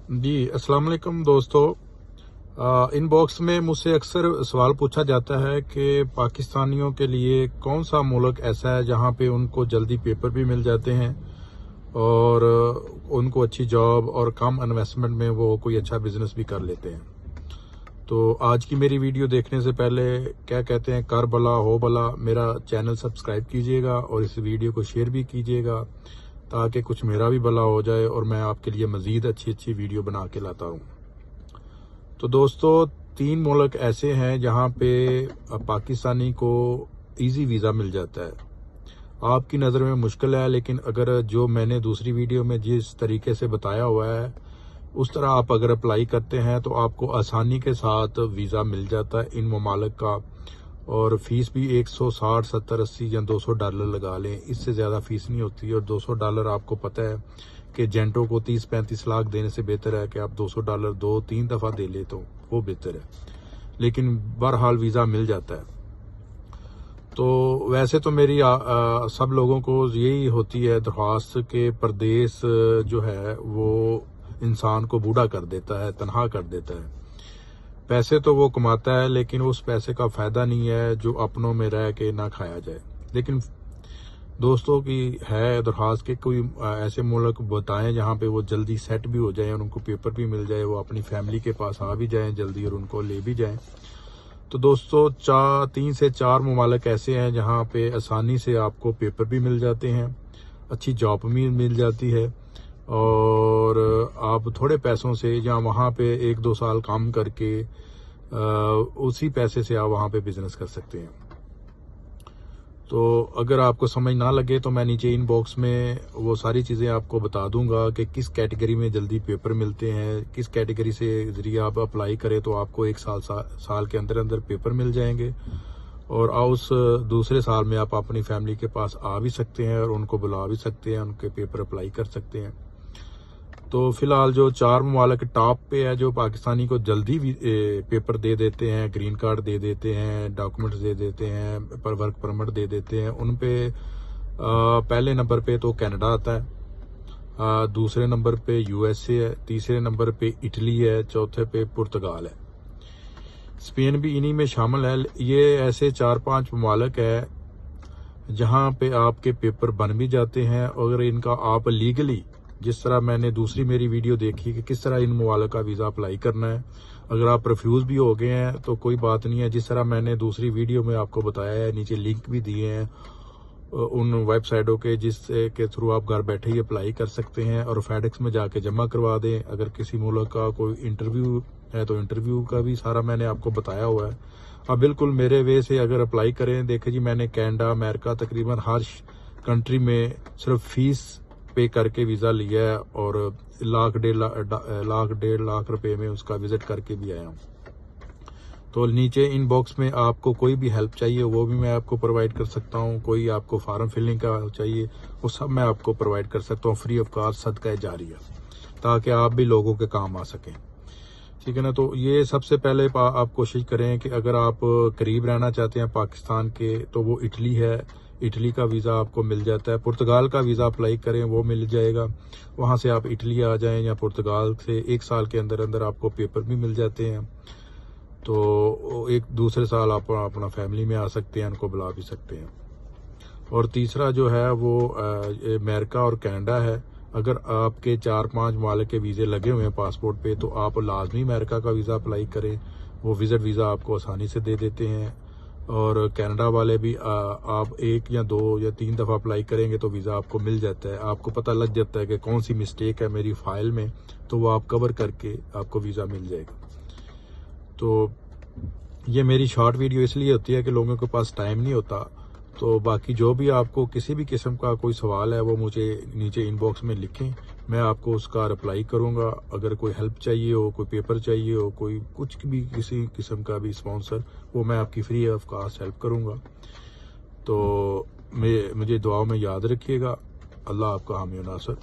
जी, अस्सलाम वालेकुम दोस्तों। इनबॉक्स में मुझसे अक्सर सवाल पूछा जाता है कि पाकिस्तानियों के लिए कौन सा मुल्क ऐसा है जहां पे उनको जल्दी पेपर भी मिल जाते हैं और उनको अच्छी जॉब और कम इन्वेस्टमेंट में वो कोई अच्छा बिजनेस भी कर लेते हैं। तो आज की मेरी वीडियो देखने से पहले क्या कहते हैं, कर भला हो भला, मेरा चैनल सब्सक्राइब कीजिएगा और इस वीडियो को शेयर भी कीजिएगा ताकि कुछ मेरा भी भला हो जाए और मैं आपके लिए मजीद अच्छी अच्छी वीडियो बना के लाता हूँ। तो दोस्तों, 3 मुल्क ऐसे हैं जहां पे पाकिस्तानी को इजी वीज़ा मिल जाता है। आपकी नज़र में मुश्किल है, लेकिन अगर जो मैंने दूसरी वीडियो में जिस तरीके से बताया हुआ है उस तरह आप अगर अप्लाई करते हैं तो आपको आसानी के साथ वीज़ा मिल जाता है इन ममालिक का। और फीस भी 160, 70, 80 या $200 लगा लें, इससे ज़्यादा फीस नहीं होती। और $200 आपको पता है कि एजेंटों को 30-35 लाख देने से बेहतर है कि आप $200 2-3 दफ़ा दे ले तो वो बेहतर है, लेकिन बहरहाल वीज़ा मिल जाता है। तो वैसे तो मेरी सब लोगों को यही होती है दरख्वास्त के परदेश जो है वो इंसान को बूढ़ा कर देता है, तनहा कर देता है। पैसे तो वो कमाता है लेकिन उस पैसे का फायदा नहीं है जो अपनों में रह के ना खाया जाए। लेकिन दोस्तों की है दरख्वास्त के कोई ऐसे मुल्क बताएं जहां पे वो जल्दी सेट भी हो जाए और उनको पेपर भी मिल जाए, वो अपनी फैमिली के पास आ भी जाएं जल्दी और उनको ले भी जाएं। तो दोस्तों, 3 से 4 ममालिक ऐसे हैं जहां पे आसानी से आपको पेपर भी मिल जाते हैं, अच्छी जॉब भी मिल जाती है और आप थोड़े पैसों से या वहाँ पे 1-2 साल काम करके उसी पैसे से आप वहाँ पे बिजनेस कर सकते हैं। तो अगर आपको समझ ना लगे तो मैं नीचे इनबॉक्स में वो सारी चीज़ें आपको बता दूंगा कि किस कैटेगरी में जल्दी पेपर मिलते हैं, किस कैटेगरी से जरिए आप अप्लाई करें तो आपको 1 साल के अंदर अंदर पेपर मिल जाएंगे और उस दूसरे साल में आप अपनी फैमिली के पास आ भी सकते हैं और उनको बुला भी सकते हैं, उनके पेपर अप्लाई कर सकते हैं। तो फिलहाल जो 4 ममालिक टॉप पे है जो पाकिस्तानी को जल्दी भी पेपर दे देते हैं, ग्रीन कार्ड दे देते हैं, डॉक्यूमेंट्स दे देते हैं, वर्क परमिट दे देते हैं, उन पे पहले नंबर पे तो कनाडा आता है, दूसरे नंबर पे यूएसए है, तीसरे नंबर पे इटली है, चौथे पे पुर्तगाल है, स्पेन भी इन्हीं में शामिल है। ये ऐसे 4-5 ममालिक है जहां पे आपके पेपर बन भी जाते हैं। अगर इनका आप लीगली, जिस तरह मैंने दूसरी मेरी वीडियो देखी कि किस तरह इन ममालिक का वीज़ा अप्लाई करना है, अगर आप रिफ्यूज़ भी हो गए हैं तो कोई बात नहीं है। जिस तरह मैंने दूसरी वीडियो में आपको बताया है, नीचे लिंक भी दिए हैं उन वेबसाइटों के जिससे के थ्रू आप घर बैठे ही अप्लाई कर सकते हैं और फेडेक्स में जाके जमा करवा दें। अगर किसी मुल्क का कोई इंटरव्यू है तो इंटरव्यू का भी सारा मैंने आपको बताया हुआ है। अब बिल्कुल मेरे वे से अगर अप्लाई करें, देखें जी, मैंने कनाडा, अमेरिका, तकरीबन हर कंट्री में सिर्फ फीस पे करके वीज़ा लिया है और लाख 1.5 लाख रुपए में उसका विजिट करके भी आया हूँ। तो नीचे इनबॉक्स में आपको कोई भी हेल्प चाहिए वो भी मैं आपको प्रोवाइड कर सकता हूँ। कोई आपको फार्म फिलिंग का चाहिए वो सब मैं आपको प्रोवाइड कर सकता हूँ फ्री ऑफ कॉस्ट, सदका जारिया, ताकि आप भी लोगों के काम आ सकें। ठीक है ना। तो ये सबसे पहले आप कोशिश करें कि अगर आप करीब रहना चाहते हैं पाकिस्तान के तो वो इटली है, इटली का वीज़ा आपको मिल जाता है। पुर्तगाल का वीज़ा अप्लाई करें, वो मिल जाएगा। वहाँ से आप इटली आ जाएं या पुर्तगाल से 1 साल के अंदर अंदर आपको पेपर भी मिल जाते हैं। तो एक दूसरे साल आप अपना फैमिली में आ सकते हैं, उनको बुला भी सकते हैं। और तीसरा जो है वो अमेरिका और कनाडा है। अगर आपके 4-5 ममालिक के वीज़े लगे हुए हैं पासपोर्ट पे तो आप लाजमी अमेरिका का वीज़ा अप्लाई करें, वो विजिट वीज़ा आपको आसानी से दे देते हैं। और कनाडा वाले भी आप 1 या 2 या 3 दफ़ा अप्लाई करेंगे तो वीज़ा आपको मिल जाता है। आपको पता लग जाता है कि कौन सी मिस्टेक है मेरी फाइल में, तो वो आप कवर करके आपको वीज़ा मिल जाएगा। तो ये मेरी शॉर्ट वीडियो इसलिए होती है कि लोगों के पास टाइम नहीं होता। तो बाकी जो भी आपको किसी भी किस्म का कोई सवाल है वो मुझे नीचे इनबॉक्स में लिखें, मैं आपको उसका रिप्लाई करूंगा। अगर कोई हेल्प चाहिए हो, कोई पेपर चाहिए हो, कोई कुछ भी किसी किस्म का भी स्पॉन्सर, वो मैं आपकी फ्री ऑफ कॉस्ट हेल्प करूंगा। तो मुझे दुआओं में याद रखिएगा। अल्लाह आपका हामी नासर।